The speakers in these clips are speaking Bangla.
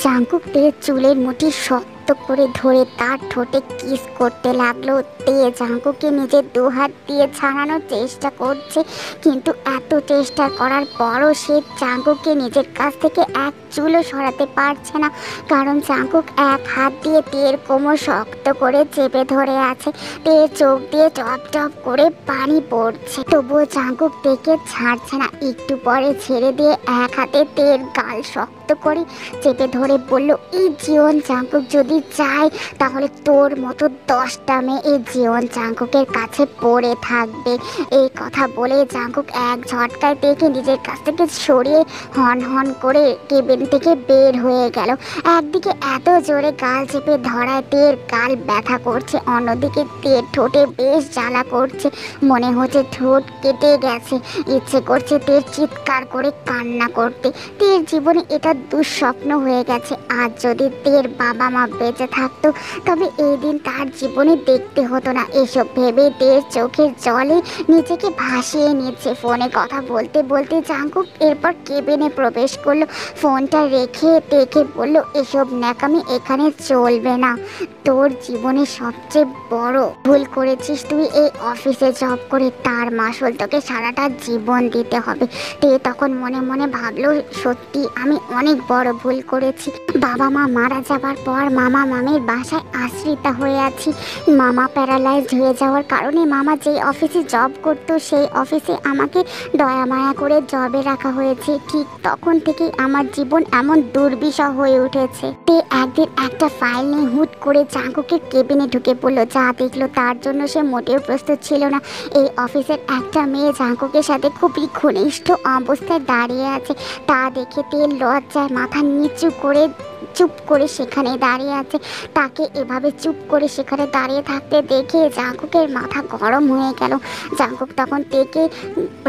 জাঙ্কুক তের চুলের মুঠি শক্ত করে ধরে তার ঠোঁটে কিস করতে লাগলো। তে জাঙ্কুককে নিজের দুহাত দিয়ে ছাড়ানোর চেষ্টা করছে, কিন্তু এত চেষ্টা করার পরও সে জাঙ্কুককে নিজের কাছ থেকে এক চুলও সরাতে পারছে না, কারণ জাঙ্কুক এক হাত দিয়ে তের কোমর শক্ত করে চেপে ধরে আছে। তের চোখ দিয়ে টপ টপ করে পানি পড়ছে, তবুও জাঙ্কুক তেকে ছাড়ছে না। একটু পরে ছেড়ে দিয়ে এক হাতে তের গাল শক্ত করে চেপে ধরে বলল, এই জীবন জাঙ্কুক যদি চায় তাহলে তোর মতো 10টা মেয়ে এই জীবন জাঙ্কুকের কাছে পড়ে থাকবে। এই কথা বলে জাঙ্কুক এক ঝটকায় তেকে নিজের কাছ থেকে সরিয়ে হন হন করে কেবিন থেকে বের হয়ে গেল। একদিকে এত জোরে গাল চেপে ধরায় তের গাল ব্যথা করছে, অন্যদিকে তের ঠোঁটে বেশ জ্বালা করছে, মনে হচ্ছে ঠোঁট কেটে গেছে। ইচ্ছে করছে তের চিৎকার করে কান্না করতে। তের জীবনে এটা দুঃস্বপ্ন হয়ে গেছে। আজ যদি তের বাবা মা বেঁচে থাকতো তবে এই দিন তার জীবনে দেখতে হতো না। এসব ভেবে তের চোখের জলে নিজেকে ভাসিয়ে নিচ্ছে। ফোনে কথা বলতে বলতে জাঙ্কুক এরপর কেবিনে প্রবেশ করলো। ফোনটা রেখে তেকে বলল, এসব ন্যাকামি এখানে চলবে না। তোর জীবনে সবচেয়ে বড় ভুল করেছিস তুই এই অফিসে জব করে, তার মাসুল তোকে সারাটা জীবন দিতে হবে। তে তখন মনে মনে ভাবলো, সত্যি আমি অনেক বড় ভুল করেছি। বাবা মা মারা যাবার পর মামা মামির বাসায় আশ্রিতা হয়ে আছি। মামা প্যারালাইজড হয়ে যাওয়ার কারণে মামা যেই অফিসে জব করতো সেই অফিসে আমাকে দয়া মায়া করে জবে রাখা হয়েছে। ঠিক তখন থেকেই আমার জীবন এমন দুর্বিষহ হয়ে উঠেছে। তে একদিন একটা ফাইল নিয়ে হুট করে জাঙ্কুকের কেবিনে ঢুকে পড়লো। যা দেখলো তার জন্য সে মোটেও প্রস্তুত ছিল না। এই অফিসের একটা মেয়ে জাঙ্কুকের সাথে খুবই ঘনিষ্ঠ অবস্থায় দাঁড়িয়ে আছে। তা দেখে তে লজ্জায় মাথা নিচু করে চুপ করে সেখানে দাঁড়িয়ে আছে। তাকে এভাবে চুপ করে সেখানে দাঁড়িয়ে থাকতে দেখে জাঙ্কুকের মাথা গরম হয়ে গেল। জাঙ্কুক তখন তেকে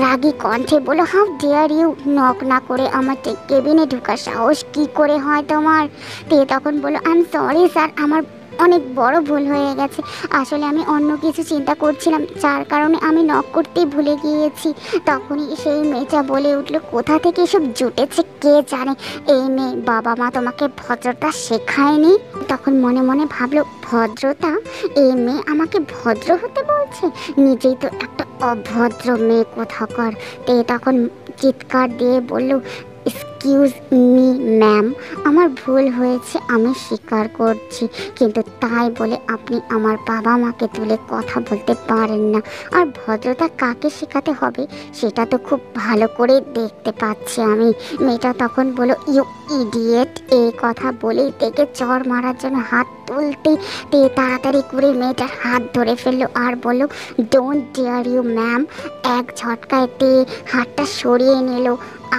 রাগী কণ্ঠে বলল, হাউ ডেয়ার ইউ, নক না করে আমার কেবিনে ঢোকার সাহস কি করে হয় তোমার? তে তখন বলল, আই এম সরি স্যার, আমার অনেক বড় ভুল হয়ে গেছে। আসলে আমি অন্য কিছু চিন্তা করছিলাম, যার কারণে আমি নক করতেই ভুলে গিয়েছি। তখনই সেই মেয়েটা বলে উঠল, কোথা থেকে এসব জুটেছে কে জানে, এই মেয়ে বাবা মা তোমাকে ভদ্রতা শেখায়নি? তখন মনে মনে ভাবলো, ভদ্রতা? এই মেয়ে আমাকে ভদ্র হতে বলছে, নিজেই তো একটা অভদ্র মেয়ে কোথাকার। তে তখন চিৎকার দিয়ে বলল, এক্সকিউজ মি ম্যাম, আমার ভুল হয়েছে, আমি স্বীকার করছি, কিন্তু তাই বলে আপনি আমার বাবা মাকে তুলে কথা বলতে পারেন না। আর ভদ্রতা কাকে শেখাতে হবে সেটা তো খুব ভালো করে দেখতে পাচ্ছি আমি। মেয়েটা তখন বলল, ইউ ইডিয়েট। এই কথা বলেই তেকে চড় মারার জন্য হাত তুলতে তে তাড়াতাড়ি করে মেয়েটার হাত ধরে ফেললো আর বলল, ডোন্ট ডেয়ার ইউ ম্যাম। এক ঝটকায় তে হাতটা সরিয়ে নিল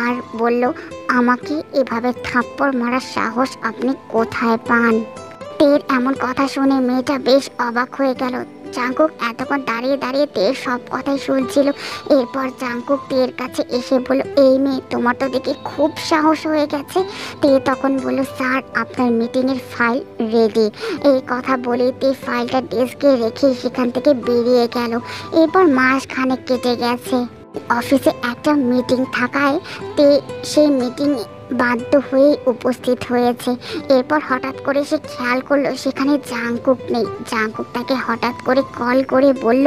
আর বলল, আমাকে এভাবে থাপ্পড় মারার সাহস আপনি কোথায় পান? তের এমন কথা শুনে মেয়েটা বেশ অবাক হয়ে গেল। জাঙ্কুক এতক্ষণ দাঁড়িয়ে দাঁড়িয়ে তের সব কথাই শুনছিল। এরপর জাঙ্কুক তের কাছে এসে বলল, এই মেয়ে তোমার তো দেখে খুব সাহস হয়ে গেছে। তে তখন বলল, স্যার আপনার মিটিংয়ের ফাইল রেডি। এই কথা বলে তে ফাইলটা ডেস্কে রেখে সেখান থেকে বেরিয়ে গেল। এরপর মাস খানেক কেটে গেছে। অফিসে একটা মিটিং থাকায় তে সেই মিটিংয়ে বাধ্য হয়ে উপস্থিত হয়েছে। এরপর হঠাৎ করে সে খেয়াল করলো সেখানে জাঙ্কুক নেই। জাঙ্কুক তাকে হঠাৎ করে কল করে বলল,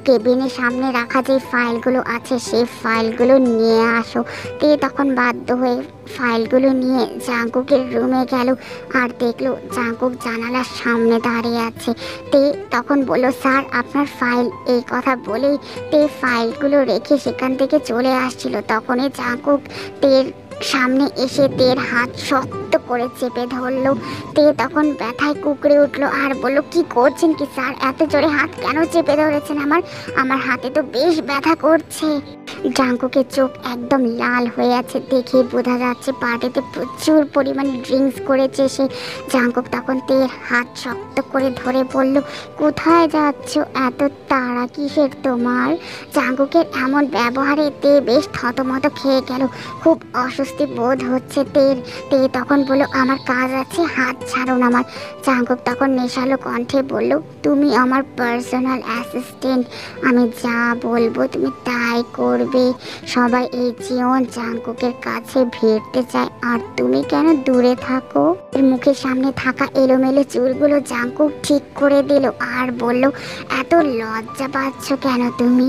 কেবিনের সামনে রাখা যে ফাইলগুলো আছে সেই ফাইলগুলো নিয়ে আসো। তে তখন বাধ্য হয়ে ফাইলগুলো নিয়ে জাঙ্কুকের রুমে গেল আর দেখলো জাঙ্কুক জানালার সামনে দাঁড়িয়ে আছে। তে তখন বলল, স্যার আপনার ফাইল। এই কথা বলেই তে ফাইলগুলো রেখে সেখান থেকে চলে আসছিল। তখনই জাঙ্কুক তের সামনে এসে তের হাত শক্ত করে চেপে ধরলো। তে তখন ব্যথায় কুকড়ে উঠলো আর বলল, কি করছেন কি স্যার, এত জোরে হাত কেন চেপে ধরেছেন আমার হাতে তো বেশ ব্যথা করছে। জাঙ্কুকের চোখ একদম লাল হয়ে আছে, দেখে বোঝা যাচ্ছে পার্টিতে প্রচুর পরিমাণে ড্রিঙ্কস করেছে সে। জাঙ্কুক তখন তের হাত শক্ত করে ধরে বলল, কোথায় যাচ্ছ, এত তাড়া কিসের তোমার? জাঙ্কুকের এমন ব্যবহারে তে বেশ থতমত খেয়ে গেল। খুব অসুস্থ অস্বস্তি বোধ হচ্ছে তের। তে তখন বলল, আমার কাজ আছে, হাত ছাড়ুন আমার। জাঙ্কুক তখন নেশালো কণ্ঠে বলল, তুমি আমার পার্সোনাল অ্যাসিস্ট্যান্ট, আমি যা বলবো তুমি তাই করবে। সবাই এই জিওন জাঙ্কুকের কাছে ভিড়তে চায়, আর তুমি কেন দূরে থাকো? এর মুখের সামনে থাকা এলোমেলো চুলগুলো জাঙ্কুক ঠিক করে দিল আর বলল, এত লজ্জা পাচ্ছ কেন তুমি?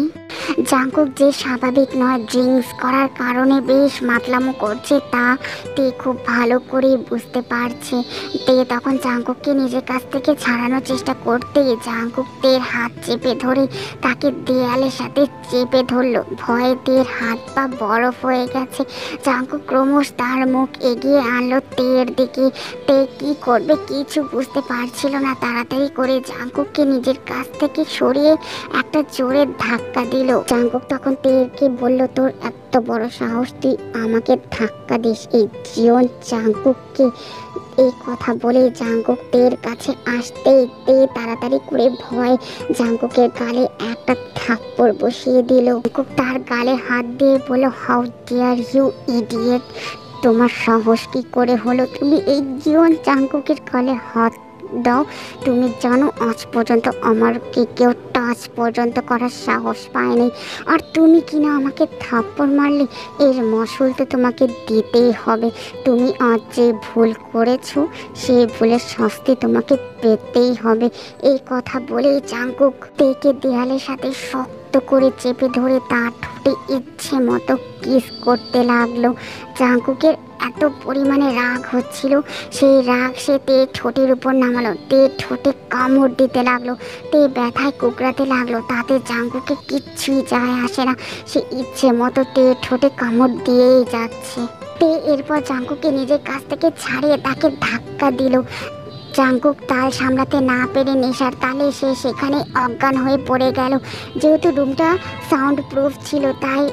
জাঙ্কুক যে স্বাভাবিক নয়, ড্রিঙ্কস করার কারণে বেশ মাতলামো করছে তা তে খুব ভালো করে বুঝতে পারছে। তে তখন জাঙ্কুককে নিজের কাছ থেকে ছাড়ানোর চেষ্টা করতেই জাঙ্কুক তের হাত চেপে ধরে তাকে দেয়ালের সাথে চেপে ধরলো। ভয়ে তের হাত পা বরফ হয়ে গেছে। জাঙ্কুক ক্রমশ তার মুখ এগিয়ে আনলো তের দিকে। তে কি করবে কিছু বুঝতে পারছিল না। তাড়াতাড়ি করে জাঙ্কুককে নিজের কাছ থেকে সরিয়ে একটা জোরে ধাক্কা দিল। জাঙ্কুক তখন তেরকে বলল, তোর এত বড় সাহস, তুই আমাকে ধাক্কা দিস? এই জিওন জাঙ্কুককে। এই কথা বলে জাঙ্কুক তের কাছে আসতেই তে তাড়াতাড়ি করে ভয় জাঙ্কুকের গালে একটা থাপ্পড় বসিয়ে দিল। জাঙ্কুক তার গালে হাত দিয়ে বলল, হাউ ডিয়ার ইউ ইডিয়েট, তোমার সাহস কি করে হলো? তুমি এই জিওন জাঙ্কুকের গালে হাত দাও? তুমি জানো আজ পর্যন্ত আমাকে কেউ টাচ পর্যন্ত করার সাহস পায়নি, আর তুমি কিনা আমাকে থাপ্পড় মারলে? এর মশল তো তোমাকে দিতেই হবে। তুমি আজ যে ভুল করেছো সেই ভুলের শাস্তি তোমাকে পেতেই হবে। এই কথা বলেই জাঙ্কুক তেকে দেয়ালের সাথে শক্ত করে চেপে ধরে তার ঠোঁটে ইচ্ছে মতো কিস করতে লাগলো। জাঙ্কুকের এত পরিমাণে রাগ হচ্ছিল, সেই রাগ সে তে ঠোঁটের উপর নামালো। তে ঠোঁটে কামড় দিতে লাগলো, তে ব্যথায় কুকড়াতে লাগলো। তাতে জাঙ্কুকে কিচ্ছুই যায় আসে না, সে ইচ্ছে মতো তে ঠোঁটে কামড় দিয়েই যাচ্ছে। তে এরপর জাঙ্কুকে নিজের কাছ থেকে ছাড়িয়ে তাকে ধাক্কা দিল। জাঙ্কুক তাল সামলাতে না পেরে নেশার তালে সে সেখানে অজ্ঞান হয়ে পড়ে গেল। যেহেতু রুমটা সাউন্ড প্রুফ ছিল তাই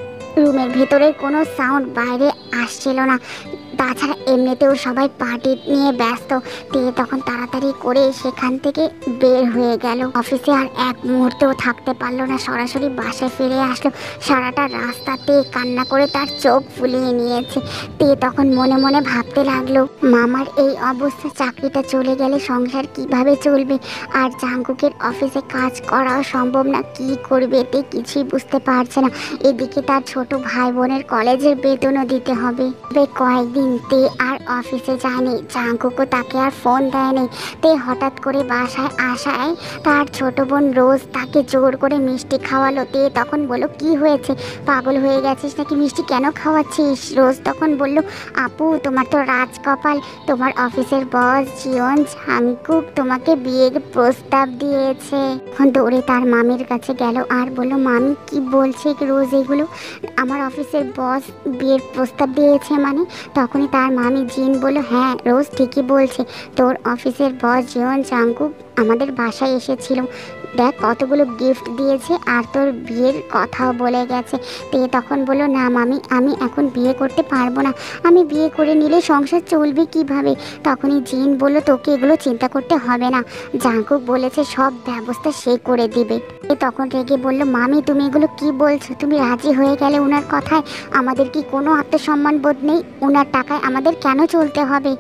রুমের ভেতরে কোনো সাউন্ড বাইরে আসছিল না। তাছাড়া এমনিতেও সবাই পার্টি নিয়ে ব্যস্ত। তে তখন তাড়াতাড়ি করে সেখান থেকে বের হয়ে গেল। অফিসে আর এক মুহূর্তেও থাকতে পারলো না, সরাসরি বাসায় ফিরে আসলো। সারাটা রাস্তাতে কান্না করে তার চোখ ফুলিয়ে নিয়েছে। তে তখন মনে মনে ভাবতে লাগলো, মামার এই অবস্থা, চাকরিটা চলে গেলে সংসার কিভাবে চলবে? আর জাঙ্কুকের অফিসে কাজ করাও সম্ভব না, কি করবে তে কিছুই বুঝতে পারছে না। এদিকে তার ছোট ভাই বোনের কলেজের বেতনও দিতে হবে। কয়েকদিন তে আর অফিসে যায়নি, জাঙ্কুকও তাকে আর ফোন দেয়নি। তে হঠাৎ করে বাসায় আসায় তার ছোট বোন রোজ তাকে জোর করে মিষ্টি খাওয়ালো। তে তখন বলল, কি হয়েছে, পাগল হয়ে গেছিস নাকি? মিষ্টি কেন খাওয়াচ্ছিস? রোজ তখন বলল, আপু তোমার তো রাজকপাল, তোমার অফিসের বস জিওন জাঙ্কুক তোমাকে বিয়ের প্রস্তাব দিয়েছে। এখন দৌড়ে তার মামির কাছে গেল আর বলল, মামি কি বলছে রোজ এগুলো? আমার অফিসের বস বিয়ের প্রস্তাব দিয়েছে মানে? তখনই তার মামি জিন বলল, হ্যাঁ রোজ ঠিকই বলছে, তোর অফিসের বস জিওন জাঙ্কুক আমাদের বাসায় এসেছিল, দেখ কতগুলো গিফট দিয়েছে আর তোর বিয়ের কথাও বলে গেছে। তে তখন বলল, না মামি, আমি এখন বিয়ে করতে পারবো না, আমি বিয়ে করে নিলে সংসার চলবে কিভাবে? তখনই জিন বলল, তোকে এগুলো চিন্তা করতে হবে না, জাঙ্কুক বলেছে সব ব্যবস্থা সে করে দিবে। তখন রেগে বলল, মামি তুমি এগুলো কি বলছো? তুমি রাজি হয়ে গেলে ওনার কথায়, আমাদের কি কোনো আত্মসম্মান বোধ নেই? ওনার টাকায় আমাদের কেন চলতে হবে?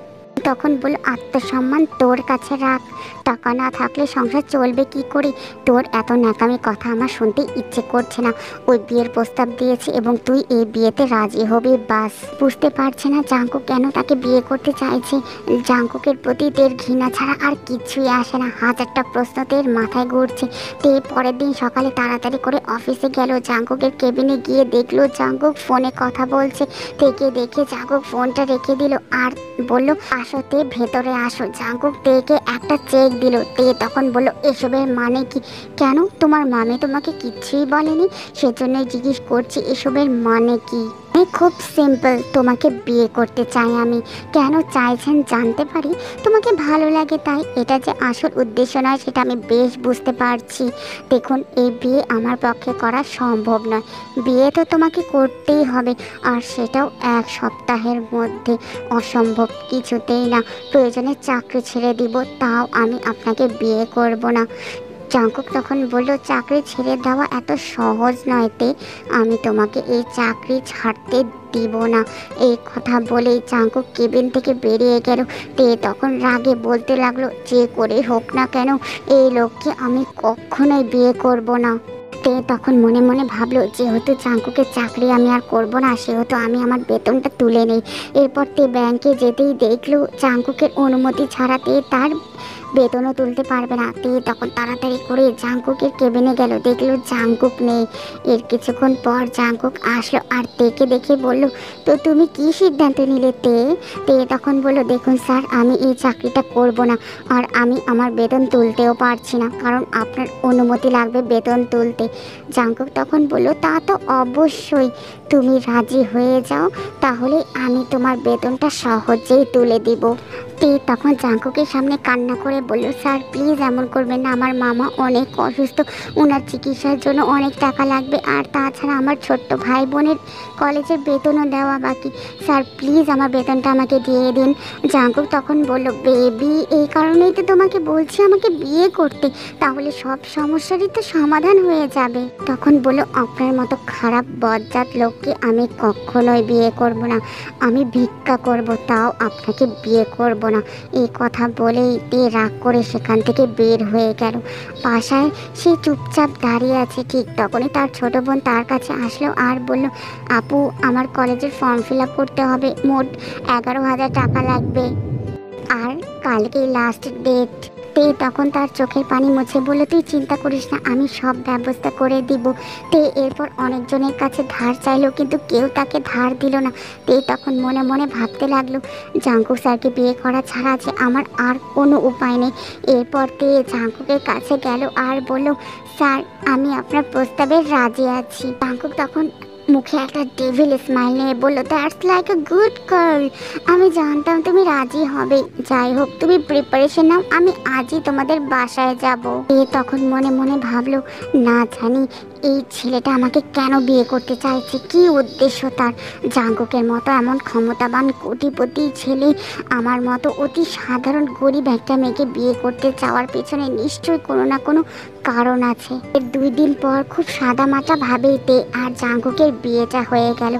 তখন বলল, আত্মসম্মান তোর কাছে রাখ, টাকা না থাকলে সংসার চলবে কি করে? তোর এত ন্যাকামি কথা আমার শুনতে ইচ্ছে করছে না। ওই বিয়ের প্রস্তাব দিয়েছে এবং তুই এই বিয়েতে রাজি হবি, বাস। বুঝতে পারছে না জাঙ্কুক কেন তাকে বিয়ে করতে চাইছে। জাঙ্কুকের প্রতি তের ঘৃণা ছাড়া আর কিছুই আসে না। হাজারটা প্রশ্ন তের মাথায় ঘুরছে। তে পরের দিন সকালে তাড়াতাড়ি করে অফিসে গেল। জাঙ্কুকের কেবিনে গিয়ে দেখলো জাঙ্কুক ফোনে কথা বলছে। তেকে দেখে জাঙ্কুক ফোনটা রেখে দিল আর বলল, আসো তে, ভেতরে আসো। জাঙ্কুক তেকে একটা চেক দিল। তে তখন বলল, এসবের মানে কি? কেন, তোমার মামি তোমাকে কিচ্ছুই বলেনি? সেজন্যই জিজ্ঞেস করছি এসবের মানে কি? খুব সিম্পল, তোমাকে বিয়ে করতে চাই আমি। কেন চাইছেন জানতে পারি? তোমাকে ভালো লাগে তাই। এটা যে আসল উদ্দেশ্য নয় সেটা আমি বেশ বুঝতে পারছি। দেখুন, এই বিয়ে আমার পক্ষে করা সম্ভব নয়। বিয়ে তো তোমাকে করতেই হবে, আর সেটাও 1 সপ্তাহের মধ্যে। অসম্ভব কিছুতেই না। প্রয়োজনে চাকরি ছেড়ে দিব, তাও আমি আপনাকে বিয়ে করব না। জাঙ্কুক তখন বলল, চাকরি ছেড়ে দেওয়া এত সহজ নয় তে, আমি তোমাকে এই চাকরি ছাড়তে দিব না। এই কথা বলেই জাঙ্কুক কেবিন থেকে বেরিয়ে গেল। তে তখন রাগে বলতে লাগলো, যে করে হোক না কেন এই লোককে আমি কখনোই বিয়ে করব না। তে তখন মনে মনে ভাবলো, যেহেতু জাঙ্কুকের চাকরি আমি আর করব না, সেহেতু আমি আমার বেতনটা তুলে নেই। এরপর তে ব্যাংকে যেতেই দেখলো জাঙ্কুকের অনুমতি ছাড়াতে তার বেতনও তুলতে পারবে না। তে তখন তাড়াতাড়ি করে জাঙ্কুকের কেবিনে গেল, দেখলো জাঙ্কুক নেই। এর কিছুক্ষণ পর জাঙ্কুক আসলো আর তেকে দেখে বলল, তো তুমি কি সিদ্ধান্ত নিলে তে? তে তখন বলল, দেখুন স্যার, আমি এই চাকরিটা করব না, আর আমি আমার বেতন তুলতেও পারছি না, কারণ আপনার অনুমতি লাগবে বেতন তুলতে। জাঙ্কুক তখন বলল, তা তো অবশ্যই, তুমি রাজি হয়ে যাও, তাহলে আমি তোমার বেতনটা সহজেই তুলে দিব। তে তখন জাঙ্কুকের সামনে কান্না করে বলল, স্যার প্লিজ এমন করবেন না, আমার মামা অনেক অসুস্থ, ওনার চিকিৎসার জন্য অনেক টাকা লাগবে, আর তাছাড়া আমার ছোট্ট ভাই বোনের কলেজের বেতনও দেওয়া বাকি। স্যার প্লিজ আমার বেতনটা আমাকে দিয়ে দিন। জাঙ্কুক তখন বলল, বেবি, এই কারণেই তো তোমাকে বলছি আমাকে বিয়ে করতে, তাহলে সব সমস্যারই তো সমাধান হয়ে যাবে। তখন বলল, আপনার মতো খারাপ বজ্জাত লোককে আমি কখনোই বিয়ে করব না, আমি ভিক্ষা করব, তাও আপনাকে বিয়ে করব না। এই কথা বলেই তে রাগ করে সেখান থেকে বের হয়ে গেল। বাসায় সে চুপচাপ দাঁড়িয়ে আছে। ঠিক তখনই তার ছোট বোন তার কাছে আসলো আর বলল, আপু, আমার কলেজের ফর্ম ফিল আপ করতে হবে, মোট 11,000 টাকা লাগবে, আর কালকেই লাস্ট ডেট। তে তখন তার চোখের পানি মুছে বলল, তুই চিন্তা করিস না, আমি সব ব্যবস্থা করে দিব। তে এরপর অনেকজনের কাছে ধার চাইলো, কিন্তু কেউ তাকে ধার দিল না। তে তখন মনে মনে ভাবতে লাগলো, জাঙ্কুক স্যারকে বিয়ে করা ছাড়া যে আমার আর কোনো উপায় নেই। এরপর তে জাঙ্কুকের কাছে গেল আর বলল, স্যার, আমি আপনার প্রস্তাবে রাজি আছি। জাঙ্কুক তখন মুখে একটা ডেভিল স্মাইল নিয়ে বলল, that's like a good girl, আমি জানতাম তুমি রাজি হবে। যাই হোক, তুমি প্রিপারেশন নাও, আমি আজই তোমাদের বাসায় যাব। এ তখন মনে মনে ভাবলো, না জানি এই ছেলেটা আমাকে কেন বিয়ে করতে চাইছে, কি উদ্দেশ্য তার। জাঙ্কুকের মতো এমন ক্ষমতাবান কোটিপতি ছেলে আমার মতো অতি সাধারণ গরিব একটা মেয়েকে বিয়ে করতে চাওয়ার পেছনে নিশ্চয়ই কোনো না কোনো কারণ আছে। এর 2 দিন পর খুব সাদামাটা ভাবেই তে আর জাঙ্কুকের বিয়েটা হয়ে গেল।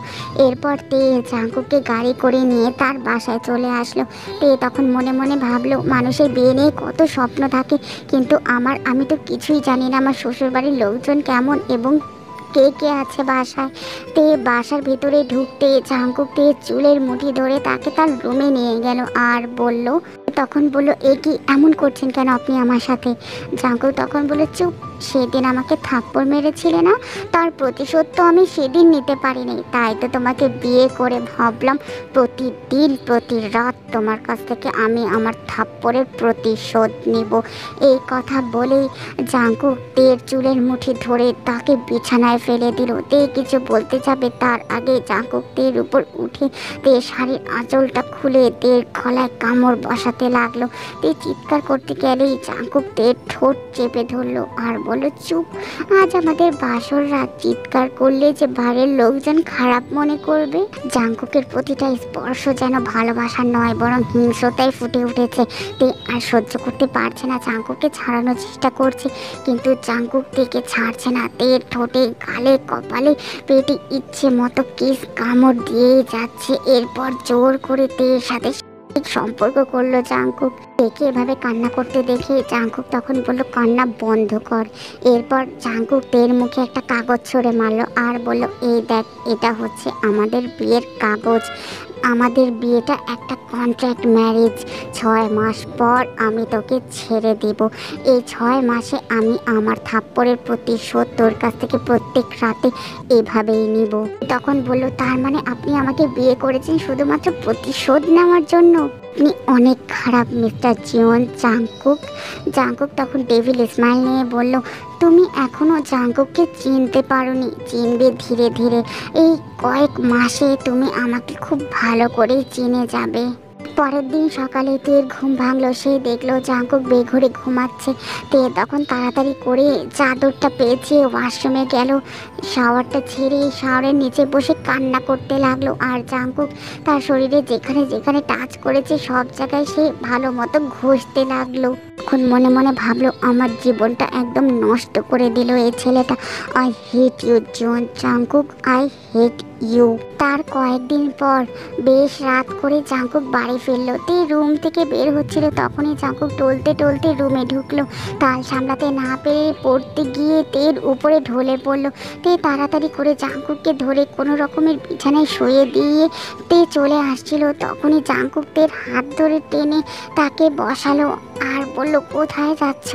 এরপর তে জাঙ্কুককে গাড়ি করে নিয়ে তার বাসায় চলে আসলো। তে তখন মনে মনে ভাবলো, মানুষের বিয়ে নিয়ে কত স্বপ্ন থাকে, কিন্তু আমি তো কিছুই জানি না আমার শ্বশুরবাড়ির লোকজন কেমন এবং কে কে আছে বাসায়। তে বাসার ভিতরে ঢুকতে জাঙ্কুক তে চুলের মুঠি ধরে তাকে তার রুমে নিয়ে গেল আর বলল, তখন বলল, এ কি এমন করছেন কেন আপনি আমার সাথে? জাঙ্কুক তখন বলে, চুপ, সেদিন আমাকে থাপ্পড় মেরেছিলে না, তার প্রতিশোধ তো আমি সেদিন নিতে পারিনি, তাই তো তোমাকে বিয়ে করে ভাবলাম প্রতিদিন প্রতি রাত তোমার কাছ থেকে আমি আমার থাপ্পড়ের প্রতিশোধ নিব। এই কথা বলেই জাঙ্কুক তের চুলের মুঠি ধরে তাকে বিছানায় ফেলে দিল। তে কিছু বলতে যাবে তার আগে জাঙ্কুক তের উপর উঠে তে শাড়ির আঁচলটা খুলে তের গলায় কামড় বসাতে লাগলো। তে চিৎকার করতে গেলেই জাঙ্কুক তের ঠোঁট চেপে ধরলো আর বলল, চুপ, আজ আমাদের বাসর রাত, চিৎকার করলে যে বাইরের লোকজন খারাপ মনে করবে। জাঙ্কুকের প্রতিটা স্পর্শ যেন ভালোবাসা নয়, বরং হিংস্রতায় ফুটে উঠেছে। তে আর সহ্য করতে পারছে না, জাঙ্কুককে ছাড়ানোর চেষ্টা করছে, কিন্তু জাঙ্কুক থেকে ছাড়ছে না। তের ঠোঁটে, গালে, কপালে, পেটে ইচ্ছে মতো কিস কামড় দিয়েই যাচ্ছে। এরপর জোর করে তের সাথে সম্পর্ক করলো জাঙ্কুক। দেখে এভাবে কান্না করতে দেখে জাঙ্কুক তখন বললো, কান্না বন্ধ কর। এরপর জাঙ্কুক তের মুখে একটা কাগজ ছুঁড়ে মারলো আর বলল, এই দেখ, এটা হচ্ছে আমাদের বিয়ের কাগজ, আমাদের বিয়েটা একটা কন্ট্রাক্ট ম্যারেজ। 6 মাস পর আমি তোকে ছেড়ে দিব। এই 6 মাসে আমি আমার থাপ্পড়ের প্রতিশোধ তোর কাছ থেকে প্রত্যেক রাতে এভাবেই নিব। তখন বলল, তার মানে আপনি আমাকে বিয়ে করেছেন শুধুমাত্র প্রতিশোধ নেওয়ার জন্য? আপনি অনেক খারাপ মিস্টার জিওন। জাঙ্কুক তখন ডেভিল স্মাইল নিয়ে বলল, তুমি এখনো জাঙ্কুককে চিনতে পারোনি, চিনবে ধীরে ধীরে। এই কয়েক মাসে তুমি আমাকে খুব ভালো করেই চিনে যাবে। পরের দিন সকালে তের ঘুম ভাঙলো। সে দেখলো জাঙ্কুক বেঘরে ঘুমাচ্ছে। তে তখন তাড়াতাড়ি করে চাদরটা পেঁচিয়ে ওয়াশরুমে গেল। শাওয়ারটা ছেড়ে শাওয়ারের নিচে বসে কান্না করতে লাগলো। আর জাঙ্কুক তার শরীরে যেখানে যেখানে টাচ করেছে সব জায়গায় সে ভালো মতো ঘষতে লাগলো। তখন মনে মনে ভাবলো আমার জীবনটা একদম নষ্ট করে দিল এই ছেলেটা। I hate you Jeon Jungkook, I hate you. তার কয়েকদিন পর বেশ রাত করে জাঙ্কুক বাড়ি ফিরলো। তে রুম থেকে বের হচ্ছিল, তখনই জাঙ্কুক টলতে টলতে রুমে ঢুকলো। তাল সামলাতে না পেরে পড়তে গিয়ে তের উপরে ঢলে পড়লো। তে তাড়াতাড়ি করে জাঙ্কুককে ধরে কোনো রকমের বিছানায় শুয়ে দিয়ে তে চলে আসছিল। তখনই জাঙ্কুক তের হাত ধরে টেনে তাকে বসালো আর বলল, কোথায় যাচ্ছ?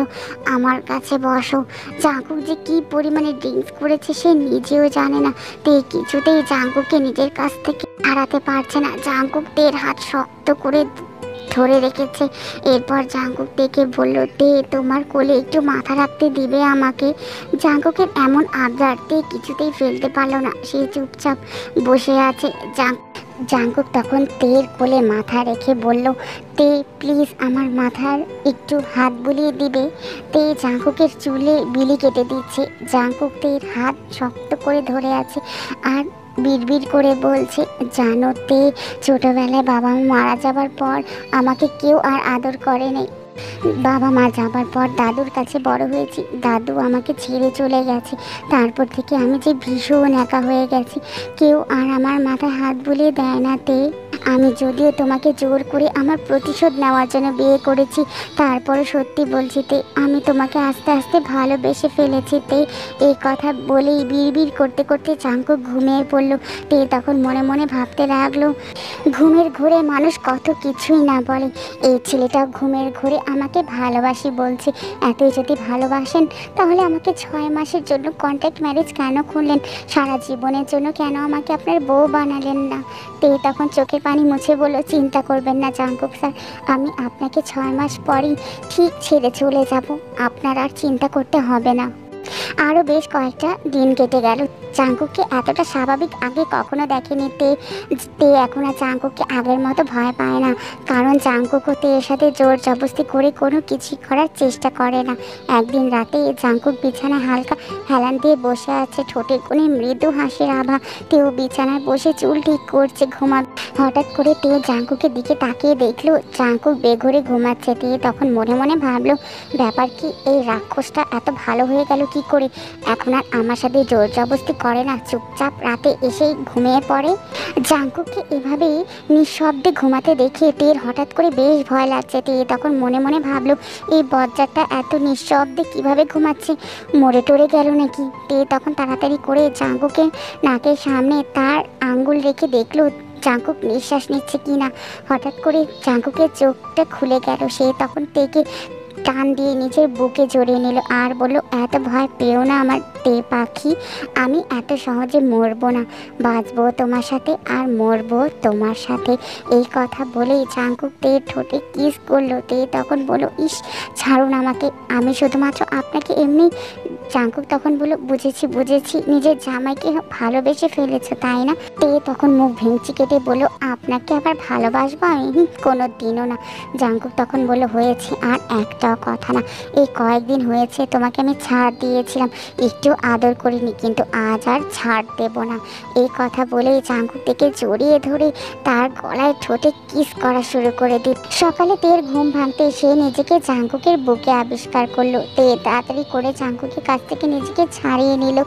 আমার কাছে বসো। জাঙ্কুক যে কি পরিমাণে ড্রিঙ্কস করেছে সে নিজেও জানে না। তে কিছুতেই জাঙ্কুককে নিজের কাছ থেকে হারাতে পারছে না। জাঙ্কুক তের হাত শক্ত করে ধরে রেখেছে। এরপর জাঙ্কুক তেকে বলল, তে তোমার কোলে একটু মাথা রাখতে দিবে আমাকে? জাঙ্কুকের এমন আবদার তে কিছুতেই ফেলতে পারলো না। সে চুপচাপ বসে আছে। জাঙ্কুক তখন তের কোলে মাথা রেখে বলল, তে প্লিজ আমার মাথার একটু হাত বুলিয়ে দিবে? তে জাঙ্কুকের চুলে বিলি কেটে দিচ্ছে। জাঙ্কুক তের হাত শক্ত করে ধরে আছে আর বিড়বিড় করে বলছে, জানো তে, ছোটবেলায় বাবা মা মারা যাবার পর আমাকে কেউ আর আদর করে নেই। বাবা মা যাবার পর দাদুর কাছে বড় হয়েছি। দাদু আমাকে ছেড়ে চলে গেছে। তারপর থেকে আমি যে ভীষণ একা হয়ে গেছি। কেউ আর আমার মাথায় হাত বুলিয়ে দেয় না তে। আমি যদিও তোমাকে জোর করে আমার প্রতিশোধ নেওয়ার জন্য বিয়ে করেছি, তারপরে সত্যি বলছি তে, আমি তোমাকে আস্তে আস্তে ভালোবেসে ফেলেছি তে। এই কথা বলেই বিড়বিড় করতে করতে জাঙ্কুক ঘুমিয়ে পড়ল। তে তখন মনে মনে ভাবতে লাগলো, ঘুমের ঘোরে মানুষ কত কিছুই না বলে। এই ছেলেটা ঘুমের ঘোরে আমাকে ভালোবাসি বলছে। এতই যদি ভালোবাসেন তাহলে আমাকে 6 মাসের জন্য কন্ট্রাক্ট ম্যারেজ কেন করলেন? সারা জীবনের জন্য কেন আমাকে আপনার বউ বানালেন না? তে তখন চোখের পানি মুছে বলল, চিন্তা করবেন না জাঙ্কুক স্যার, আমি আপনাকে 6 মাস পরই ঠিক ছেড়ে চলে যাব। আপনার আর চিন্তা করতে হবে না। আরও বেশ কয়েকটা দিন কেটে গেল। জাঙ্কুককে এতটা স্বাভাবিক আগে কখনো দেখেনি তে। এখন আর জাঙ্কুককে আগের মতো ভয় পায় না, কারণ জাঙ্কুকও তের সাথে জোর জবরদস্তি করে কোনো কিছু করার চেষ্টা করে না। একদিন রাতে জাঙ্কুক বিছানায় হালকা হেলান দিয়ে বসে আছে, ঠোঁটে কোণে মৃদু হাসির আভা। তেও বিছানায় বসে চুল ঠিক করছে, ঘুমাবে। হঠাৎ করে তে জাঙ্কুকের দিকে তাকিয়ে দেখলো জাঙ্কুক বেঘরে ঘুমাচ্ছে। তে তখন মনে মনে ভাবলো, ব্যাপার কি, এই রাক্ষসটা এত ভালো হয়ে গেল কি করে? এখন আর আমার সাথে জোর জবরদস্তি করে না, চুপচাপ রাতে এসেই ঘুমিয়ে পড়ে। জাঙ্কুককে এভাবেই নিঃশব্দে ঘুমাতে দেখে তের হঠাৎ করে বেশ ভয় লাগছে। তে তখন মনে মনে ভাবলো, এই বজ্জারটা এত নিঃশব্দে কিভাবে ঘুমাচ্ছে? মরে টরে গেল নাকি? তে তখন তাড়াতাড়ি করে জাঙ্কুকের নাকের সামনে তার আঙ্গুল রেখে দেখলো জাঙ্কুক নিঃশ্বাস নিচ্ছে কি না। হঠাৎ করে জাঙ্কুকের চোখটা খুলে গেল। সে তখন তেকে টান দিয়ে নিজের বুকে জড়িয়ে নিল আর বলল, এত ভয় পেও না আমার তে পাখি, আমি এত সহজে মরবো না, বাঁচবো তোমার সাথে আর মরবো তোমার সাথে। এই কথা বলেই জাঙ্কুক তের ঠোঁটে কিস করলো। তে তখন বলল, ইস ছাড়ুন আমাকে, আমি শুধুমাত্র আপনাকে এমনি। জাঙ্কুক তখন বলল, বুঝেছি বুঝেছি, নিজের জামাইকে ভালোবেসে ফেলেছো তাই না? তে তখন মুখ ভেঙচি কেটে বলল, আপনাকে আবার ভালোবাসবো আমি? কোনো দিনও না। জাঙ্কুক তখন বলল, হয়েছে, আর একটাও কথা না। এই কয়েকদিন হয়েছে তোমাকে আমি ছাড় দিয়েছিলাম, একটু আদর করিনি, কিন্তু আজ আর ছাড় দেব না। এই কথা বলেই জাঙ্কুক থেকে জড়িয়ে ধরে তার গলায় ঠোঁটে কিস করা শুরু করে দিল। সকালে তের ঘুম ভাঙতে সে নিজেকে জাঙ্কুকের বুকে আবিষ্কার করলো। তে তাড়াতাড়ি করে জাঙ্কুকের কাছ থেকে নিজেকে ছাড়িয়ে নিল।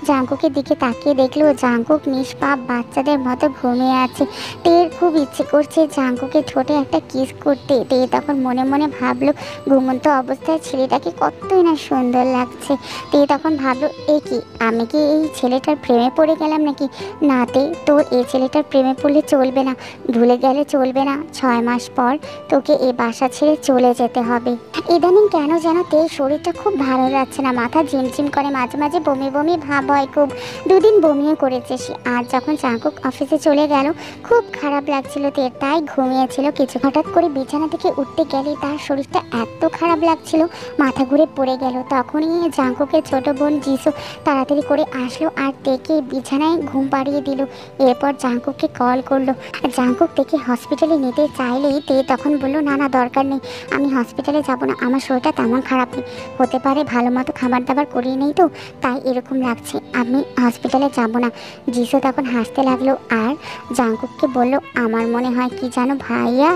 জাঙ্কুকের দিকে তাকিয়ে দেখলো জাঙ্কুক নিষ্পাপ বাচ্চাদের মতো ঘুমিয়ে আছে। তের খুব ইচ্ছে করছে জাঙ্কুকের ঠোঁটে একটা কিস করতে। তে তখন মনে মনে ভাবলো, ঘুমন্ত অবস্থায় ছেলেটাকে কতই না সুন্দর লাগছে। তে তখন ভাবলো, এ কি, আমি কি এই ছেলেটার প্রেমে পড়ে গেলাম নাকি? না তে, তোর এই ছেলেটার প্রেমে পড়লে চলবে না, ভুলে গেলে চলবে না। 6 মাস পর তোকে এই বাসা ছেড়ে চলে যেতে হবে। ইদানিং কেন যেন তে শরীরটা খুব ভালো লাগছে না, মাথা ঝিমঝিম করে, মাঝে মাঝে বমি বমি ভাব হয় খুব। 2 দিন বমিও করেছে সে। আর যখন জাঙ্কুক অফিসে চলে গেল খুব খারাপ লাগছিল তের, তাই ঘুমিয়েছিল কিছু। হঠাৎ করে বিছানা থেকে উঠতে গেলে তার শরীরটা এত খারাপ লাগছিল, মাথা ঘুরে পড়ে গেল। তখনই জাঙ্কুকের ছোট বোন জিসু আসলো। তাড়াতাড়ি করে আসলো আর তেকে বিছানায় ঘুম পাড়িয়ে দিল। এরপর জাঙ্কুককে কল করলো। জাঙ্কুক তেকে হসপিটালে নিতে চাইলেই তে তখন বললো, না না দরকার নেই, আমি হসপিটালে যাব না, আমার শরীরটা তেমন খারাপ নেই, হতে পারে ভালো মতো খাবার দাবার করিয়ে নেই তো তাই এরকম লাগছে, আমি হসপিটালে যাব না। জিসু তখন হাসতে লাগলো আর জাঙ্কুককে বলল, আমার মনে হয় কি জানো ভাইয়া,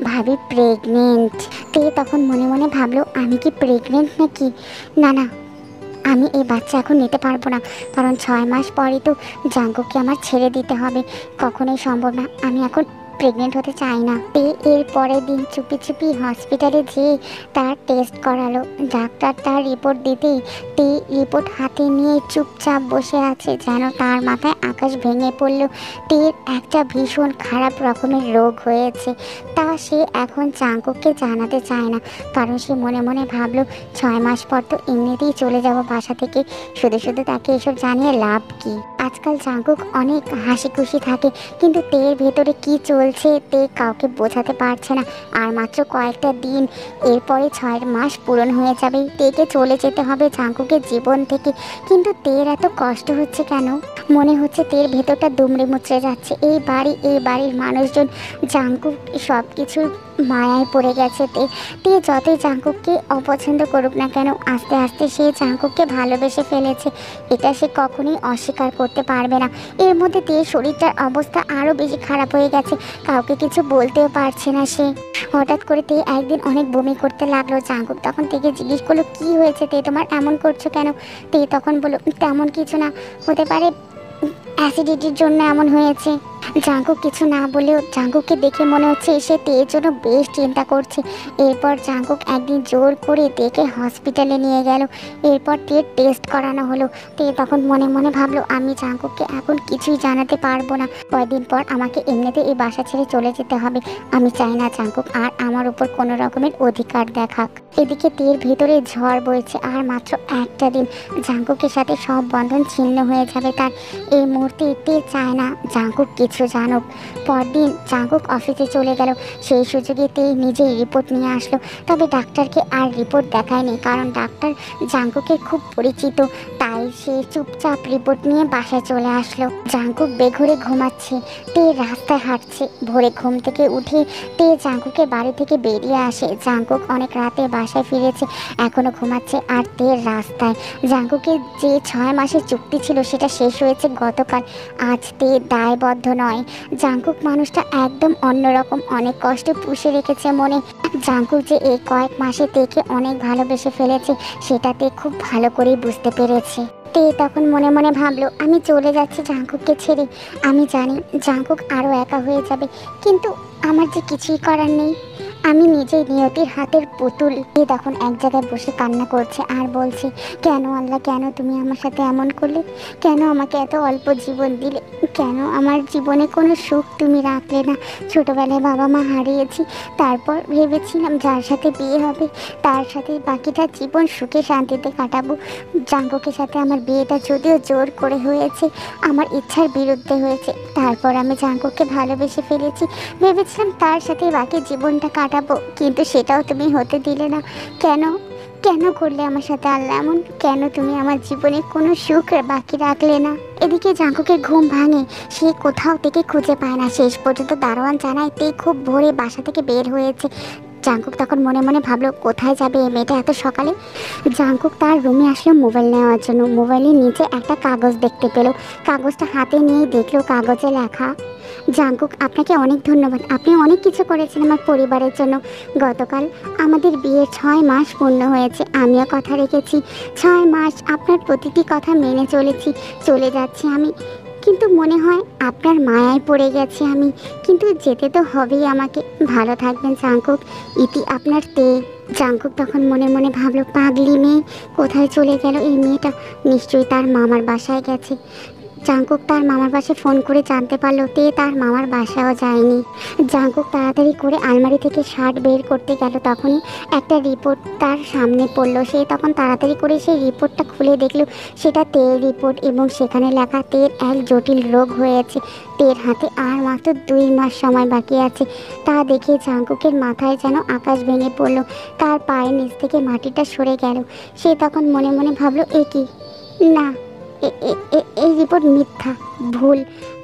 ভাবি প্রেগনেন্ট। তে তখন মনে মনে ভাবলো, আমি কি প্রেগনেন্ট নাকি? না না, আমি এই বাচ্চা এখন নিতে পারবো না, কারণ 6 মাস পরই তো জাঙ্কুককে আমার ছেড়ে দিতে হবে, কখনোই সম্ভব না, আমি এখন প্রেগনেন্ট হতে চাই না। এর পরের দিন চুপি চুপি হসপিটালে যেয়ে তার টেস্ট করালো। ডাক্তার তার রিপোর্ট দিতেই তে রিপোর্ট হাতে নিয়ে চুপচাপ বসে আছে, যেন তার মাথায় আকাশ ভেঙে পড়লো। তের একটা ভীষণ খারাপ রকমের রোগ হয়েছে, তা সে এখন জাঙ্কুককে জানাতে চায় না, কারণ সে মনে মনে ভাবলো 6 মাস পর তো এমনিতেই চলে যাব বাসা থেকে, শুধু শুধু তাকে এসব জানিয়ে লাভ কি। আজকাল জাঙ্কুক অনেক হাসি খুশি থাকে, কিন্তু তের ভেতরে কি চলছে তে কাউকে বোঝাতে পারছে না। আর মাত্র কয়েকটা দিন, এরপরে 6 মাস পূরণ হয়ে যাবে, তেকে চলে যেতে হবে জাঙ্কুকের জীবন থেকে। কিন্তু তের এত কষ্ট হচ্ছে কেন? মনে হচ্ছে তের ভেতরটা দুমড়ে মুচড়ে যাচ্ছে। এই বাড়ির মানুষজন, জাঙ্কুক, সব কিছুর মায়ায় পড়ে গেছে তে যতই জাঙ্কুককে অপছন্দ করুক না কেন, আস্তে আস্তে সে জাঙ্কুককে ভালোবেসে ফেলেছে, এটা সে কখনোই অস্বীকার করতে পারবে না। এর মধ্যে তের শরীরটার অবস্থা আরও বেশি খারাপ হয়ে গেছে, কাউকে কিছু বলতেও পারছে না সে। হঠাৎ করে তে একদিন অনেক বমি করতে লাগলো। জাঙ্কুক তখন থেকে জিজ্ঞেস করলো, কি হয়েছে তে, তোমার এমন করছো কেন? তে তখন বললো, তেমন কিছু না, হতে পারে অ্যাসিডিটির জন্য এমন হয়েছে। জাঙ্কুক কিছু না বলেও জাঙ্কুককে দেখে মনে হচ্ছে সে তের জন্য বেশ চিন্তা করছে। এরপর জাঙ্কুক একদিন জোর করে তেকে হসপিটালে নিয়ে গেল। এরপর তের টেস্ট করানো হলো। তে তখন মনে মনে ভাবলো, আমি জাঙ্কুককে এখন কিছুই জানাতে পারবো না, কয়েকদিন পর আমাকে এমনিতে এই বাসা ছেড়ে চলে যেতে হবে, আমি চাই না জাঙ্কুক আর আমার উপর কোনো রকমের অধিকার দেখাক। এদিকে তের ভিতরে ঝড় বইছে, আর মাত্র একটা দিন জাঙ্কুকের সাথে সব বন্ধন ছিন্ন হয়ে যাবে তার। এই মুহূর্তে তে চায় না জাঙ্কুক কিছু জানুক। পরদিন জাঙ্কুক অফিসে চলে গেল, সেই সুযোগে তে নিজেই রিপোর্ট নিয়ে আসলো। তবে ডাক্তারকে আর রিপোর্ট দেখায়নি, কারণ ডাক্তার জাঙ্কুকের খুব পরিচিত, তাই সে চুপচাপ রিপোর্ট নিয়ে বাসায় চলে আসলো। জাঙ্কুক বেঘরে ঘুমাচ্ছে, তে রাস্তায় হাঁটছে। ভোরে ঘুম থেকে উঠে তে জাঙ্কুকের বাড়ি থেকে বেরিয়ে আসে। জাঙ্কুক অনেক রাতে বাসায় ফিরেছে, এখনো ঘুমাচ্ছে, আর তে রাস্তায়। জাঙ্কুকের যে 6 মাসের চুক্তি ছিল সেটা শেষ হয়েছে গতকাল, আজ তে দায়বদ্ধ নয়। জাঙ্কুক মানুষটা একদম অন্যরকম, অনেক কষ্ট পুষে রেখেছে মনে। জাঙ্কুক যে এই কয়েক মাসে তেকে অনেক ভালোবেসে ফেলেছে সেটাতে খুব ভালো করেই বুঝতে পেরেছে। তে তখন মনে মনে ভাবলো, আমি চলে যাচ্ছি জাঙ্কুককে ছেড়ে, আমি জানি জাঙ্কুক আরও একা হয়ে যাবে, কিন্তু আমার যে কিছুই করার নেই, আমি নিজেই নিয়তির হাতের পুতুল। তখন এক জায়গায় বসে কান্না করছে আর বলছে, কেন আল্লাহ, কেন তুমি আমার সাথে এমন করলে, কেন আমাকে এত অল্প জীবন দিলে, কেন আমার জীবনে কোনো সুখ তুমি রাখলে না। ছোটোবেলায় বাবা মা হারিয়েছি, তারপর ভেবেছিলাম যার সাথে বিয়ে হবে তার সাথে বাকিটা জীবন সুখে শান্তিতে কাটাবো। জাঙ্কুকের সাথে আমার বিয়েটা যদিও জোর করে হয়েছে, আমার ইচ্ছার বিরুদ্ধে হয়েছে, তারপর আমি জাঙ্কুককে ভালোবেসে ফেলেছি, ভেবেছিলাম তার সাথে বাকি জীবনটা কাটাবো, কিন্তু সেটাও তুমি হতে দিলে না। কেন কেন করলে আমার সাথে আল্লাহ এমন? কেন তুমি আমার জীবনে কোনো সুখ বাকি রাখলে না? এদিকে জাঙ্কুকের ঘুম ভাঙে, সে কোথাও থেকে খুঁজে পায় না। শেষ পর্যন্ত দারোয়ান জানায় তে খুব ভোরে বাসা থেকে বের হয়েছে। জাঙ্কুক তখন মনে মনে ভাবলো, কোথায় যাবে এই মেয়েটা এত সকালে। জাঙ্কুক তার রুমে আসলো মোবাইল নেওয়ার জন্য। মোবাইলের নিচে একটা কাগজ দেখতে পেল, কাগজটা হাতে নিয়ে দেখলো কাগজে লেখা, জাঙ্কুক আপনাকে অনেক ধন্যবাদ, আপনি অনেক কিছু করেছেন আমার পরিবারের জন্য। গতকাল আমাদের বিয়ের 6 মাস পূর্ণ হয়েছে, আমিও কথা রেখেছি, 6 মাস আপনার প্রতিটি কথা মেনে চলেছি। চলে যাচ্ছি আমি, কিন্তু মনে হয় আপনার মায়ায় পড়ে গেছি আমি, কিন্তু যেতে তো হবেই আমাকে। ভালো থাকবেন জাঙ্কুক, ইতি আপনার তে। জাঙ্কুক তখন মনে মনে ভাবলো, পাগলি মেয়ে, কোথায় চলে গেল এই মেয়েটা, নিশ্চয়ই তার মামার বাসায় গেছে। জাঙ্কুক তার মামার বাসায় ফোন করে জানতে পারলো তে তার মামার বাসায়ও যায়নি। জাঙ্কুক তাড়াতাড়ি করে আলমারি থেকে শার্ট বের করতে গেল, তখনই একটা রিপোর্ট তার সামনে পড়লো। সে তখন তাড়াতাড়ি করে সেই রিপোর্টটা খুলে দেখলো সেটা তের রিপোর্ট, এবং সেখানে লেখা তের এক জটিল রোগ হয়েছে, তের হাতে আর মাত্র 2 মাস সময় বাকি আছে। তা দেখে জাঙ্কুকের মাথায় যেন আকাশ ভেঙে পড়লো, তার পায়ের নিচ থেকে মাটিটা সরে গেল। সে তখন মনে মনে ভাবলো, এ কি, না, এই রিপোর্ট মিথ্যা, ভুল,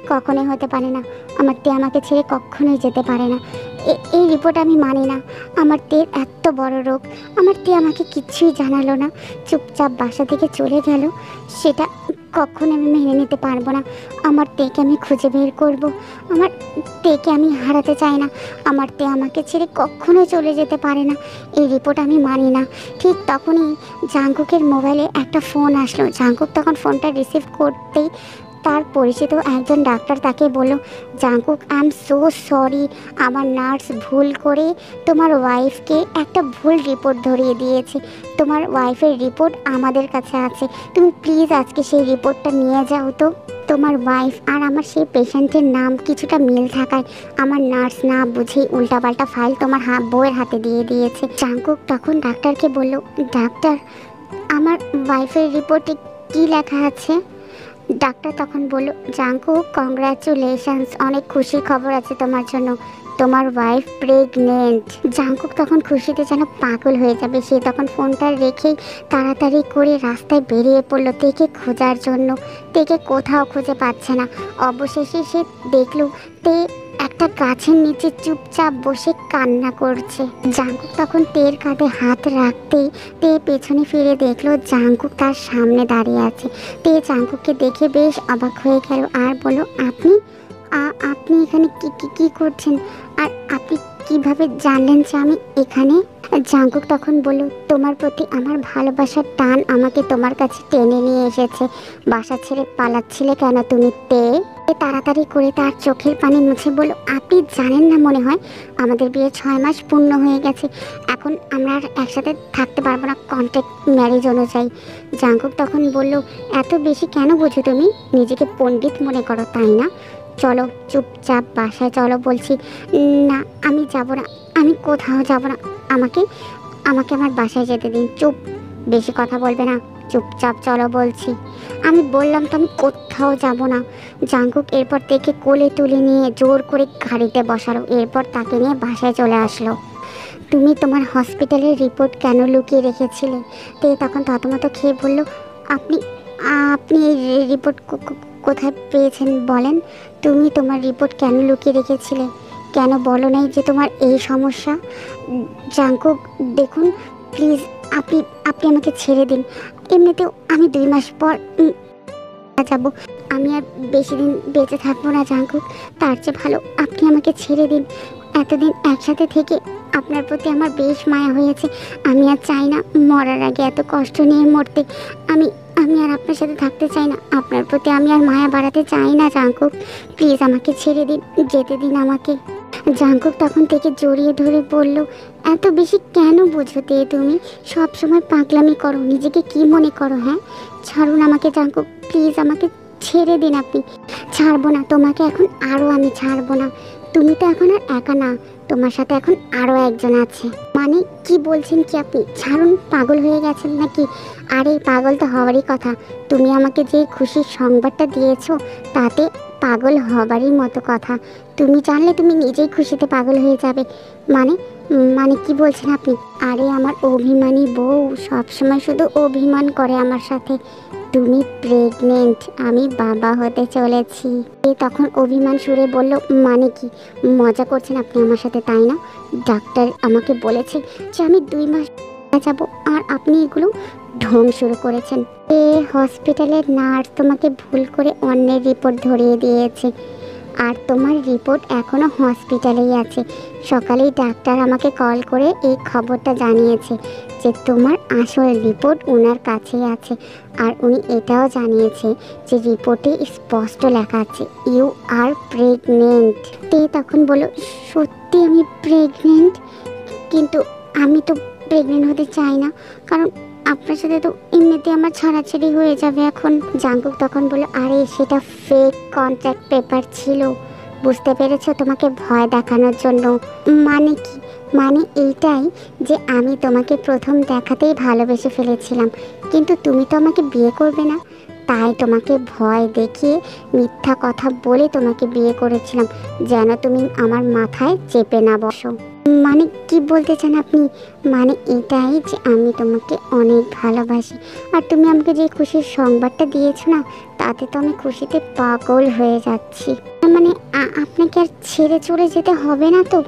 কখনোই হতে পারে না। আমার তে আমাকে ছেড়ে কখনোই যেতে পারে না। এই রিপোর্ট আমি মানি না। আমার তের এত বড় রোগ, আমার তে আমাকে কিছুই জানালো না, চুপচাপ বাসা থেকে চলে গেল। সেটা কখনো আমি মেনে নিতে পারবো না। আমার তেকে আমি খুঁজে বের করব। আমার তেকে আমি হারাতে চাই না। আমার তে আমাকে ছেড়ে কখনোই চলে যেতে পারে না। এই রিপোর্ট আমি মানি না। ঠিক তখনই জাঙ্কুকের মোবাইলে একটা ফোন আসলো। জাঙ্কুক তখন ফোনটা রিসিভ করতেই তার পরিচিত একজন ডাক্তার তাকে বলল, Jungkook, I am so sorry, আমার নার্স ভুল করে তোমার ওয়াইফকে একটা ভুল রিপোর্ট ধরিয়ে দিয়েছে। তোমার ওয়াইফের রিপোর্ট আমাদের কাছে আছে, তুমি প্লিজ আজকে সেই রিপোর্টটা নিয়ে যাও তো। তোমার ওয়াইফ আর আমার সেই পেশেন্টের নাম কিছুটা মিল থাকায় আমার নার্স না বুঝেই উল্টাপাল্টা ফাইল তোমার বউয়ের হাতে দিয়ে দিয়েছে। জাঙ্কুক তখন ডাক্তারকে বলল, ডাক্তার, আমার ওয়াইফের রিপোর্টে কী লেখা আছে? ডাক্তার তখন বলল, জাঙ্কুক, কংগ্রাচুলেশনস, অনেক খুশির খবর আছে তোমার জন্য, তোমার ওয়াইফ প্রেগনেন্ট। জাঙ্কুক তখন খুশিতে যেন পাগল হয়ে যাবে। সে তখন ফোনটা রেখেই তাড়াতাড়ি করে রাস্তায় বেরিয়ে পড়লো তেকে খোঁজার জন্য। তেকে কোথাও খুঁজে পাচ্ছে না। অবশেষে সে দেখলো তে একটা গাছের নিচে চুপচাপ বসে কান্না করছে। জাঙ্কুক তখন তের কাঁধে হাত রাখতেই তে পেছনে ফিরে দেখলো জাঙ্কুক তার সামনে দাঁড়িয়ে আছে। তে জাঙ্কুককে দেখে বেশ অবাক হয়ে গেল আর বলল, আপনি আপনি এখানে কি করছেন? আর আপনি কিভাবে জানলেন যে আমি এখানে? জাঙ্কুক তখন বলল, তোমার প্রতি আমার ভালোবাসার টান আমাকে তোমার কাছে টেনে নিয়ে এসেছে। বাসা ছেড়ে পালাচ্ছিলে কেন তুমি? তাড়াতাড়ি করে তার চোখের পানি মুছে বলল, আপনি জানেন না মনে হয়, আমাদের বিয়ে 6 মাস পূর্ণ হয়ে গেছে। এখন আমরা আর একসাথে থাকতে পারবো না কন্ট্রাক্ট ম্যারেজ অনুযায়ী। জাঙ্কুক তখন বলল, এত বেশি কেন বোঝো তুমি? নিজেকে পণ্ডিত মনে করো তাই না? চলো চুপচাপ বাসায় চলো বলছি। না, আমি যাব না, আমি কোথাও যাব না। আমাকে আমাকে আমার বাসায় যেতে দিন। চুপ, বেশি কথা বলবে না, চুপচাপ চলো বলছি। আমি বললাম তো আমি কোথাও যাব না। জাঙ্কুক এরপর থেকে কোলে তুলে নিয়ে জোর করে গাড়িতে বসালো। এরপর তাকে নিয়ে বাসায় চলে আসলো। তুমি তোমার হসপিটালের রিপোর্ট কেন লুকিয়ে রেখেছিলে? তে তখন থতমত খেয়ে বলল, আপনি আপনি এই রিপোর্ট কোথায় পেয়েছেন বলেন? তুমি তোমার রিপোর্ট কেন লুকিয়ে রেখেছিলে? কেন বলো নাই যে তোমার এই সমস্যা? জাঙ্কুক, দেখুন প্লিজ, আপনি আপনি আমাকে ছেড়ে দিন। এমনিতেও আমি 2 মাস পর যাব। আমি আর বেশি দিন বেঁচে থাকবো না জাঙ্কুক, তার চেয়ে ভালো আপনি আমাকে ছেড়ে দিন। এতদিন একসাথে থেকে আপনার প্রতি আমার বেশ মায়া হয়েছে। আমি আর চাই না মরার আগে এত কষ্ট নিয়ে মরতে। আমি আমি আর আপনার সাথে থাকতে চাই না। আপনার প্রতি আমি আর মায়া বাড়াতে চাই না জাঙ্কুক, প্লিজ আমাকে ছেড়ে দিন, যেতে দিন আমাকে। জাঙ্কুক তখন থেকে জড়িয়ে ধরে বলল, এত বেশি কেন বোঝোতে তুমি? সব সময় পাগলামি করো, নিজেকে কি মনে করো? হ্যাঁ, ছাড়ুন আমাকে জাঙ্কুক, প্লিজ আমাকে ছেড়ে দিন আপনি। ছাড়বো না তোমাকে, এখন আরও আমি ছাড়বো না। তুমি তো এখন আর একা না, তোমার সাথে এখন আরও একজন আছে। মানে কি বলছেন কি আপনি? ছাড়ুন, পাগল হয়ে গেছেন নাকি? আরে পাগল তো হওয়ারই কথা। তুমি আমাকে যে খুশির সংবাদটা দিয়েছো তাতে পাগল হবারই মতো কথা। তুমি জানলে তুমি নিজেই খুশিতে পাগল হয়ে যাবে। মানে মানে কি বলছেন আপনি? আরে আমার অভিমানী বউ সবসময় শুধু অভিমান করে আমার সাথে। তুমি প্রেগনেন্ট, আমি বাবা হতে চলেছি। তখন অভিমান সুরে বলল, মানে কি মজা করছেন আপনি আমার সাথে তাই না? ডাক্তার আমাকে বলেছে যে আমি 2 মাস যাব, আর আপনি এগুলো ঢং শুরু করেছেন। হসপিটালের নার্স তোমাকে ভুল করে অন্যের রিপোর্ট ধরিয়ে দিয়েছে, আর তোমার রিপোর্ট এখনও হসপিটালেই আছে। সকালেই ডাক্তার আমাকে কল করে এই খবরটা জানিয়েছে যে তোমার আসল রিপোর্ট ওনার কাছেই আছে। আর উনি এটাও জানিয়েছে যে রিপোর্টে স্পষ্ট লেখা আছে ইউ আর প্রেগনেন্ট। তে তখন বলো, সত্যি আমি প্রেগনেন্ট? কিন্তু আমি তো প্রেগনেন্ট হতে চাই না, কারণ আপনার সাথে তো এমনিতে আমার ছাড়াছাড়ি হয়ে যাবে এখন। জাঙ্কুক তখন বলল, আরে সেটা ফেক কন্ট্রাক্ট পেপার ছিল, বুঝতে পেরেছো? তোমাকে ভয় দেখানোর জন্য। মানে কি? মানে এইটাই যে আমি তোমাকে প্রথম দেখাতেই ভালোবেসে ফেলেছিলাম, কিন্তু তুমি তো আমাকে বিয়ে করবে না, তাই তোমাকে ভয় দেখিয়ে মিথ্যা কথা বলে তোমাকে বিয়ে করেছিলাম, যেন তুমি আমার মাথায় চেপে না বসো। মানে কি বলতে চান আপনি? মানে এটাই যে আমি তোমাকে অনেক ভালোবাসি, আর তুমি আমাকে যে খুশির সংবাদটা দিয়েছো না, তাতে তো আমি খুশিতে পাগল হয়ে যাচ্ছি। মানে আপনাকে আর ছেড়ে চলে যেতে হবে না তো?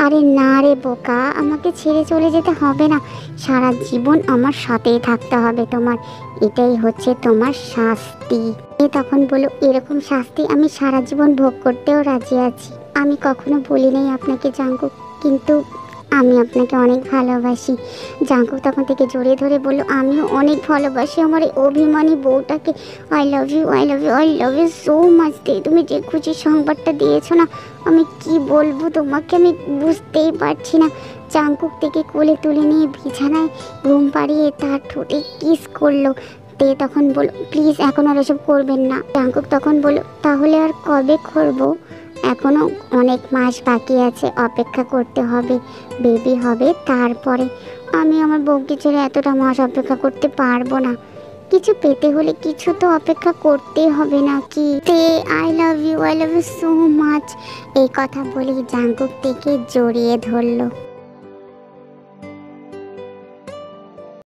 আরে না রে বোকা, আমাকে ছেড়ে চলে যেতে হবে না, সারা জীবন আমার সাথেই থাকতে হবে তোমার, এটাই হচ্ছে তোমার শাস্তি। এ তখন বলো, এরকম শাস্তি আমি সারা জীবন ভোগ করতেও রাজি আছি। আমি কখনো বলি নাই আপনাকে জাঙ্কুক, কিন্তু আমি আপনাকে অনেক ভালোবাসি। জাঙ্কুক তখন থেকে জড়িয়ে ধরে বলল, আমিও অনেক ভালোবাসি আমার এই অভিমানী বউটাকে। I love you, I love you, I love you so much. তুমি যে খুশির সংবাদটা দিয়েছো না, আমি কি বলবো তোমাকে, আমি বুঝতেই পারছি না। জাঙ্কুক থেকে কোলে তুলে নিয়ে বিছানায় ঘুম পাড়িয়ে তার ঠোঁটে কিস করলো। তে তখন বলল, প্লিজ এখন আর এসব করবেন না। জাঙ্কুক তখন বলল, তাহলে আর কবে করবো? এখনো অনেক মাস বাকি আছে, অপেক্ষা করতে হবে, বেবি হবে তারপরে। আমি আমার বউকে ছেড়ে এতটা মাস অপেক্ষা করতে পারবো না। কিছু পেতে হলে কিছু তো অপেক্ষা করতে হবে নাকি? তে I love you so much. এই কথা বলেই জাঙ্কুক থেকে জড়িয়ে ধরলো।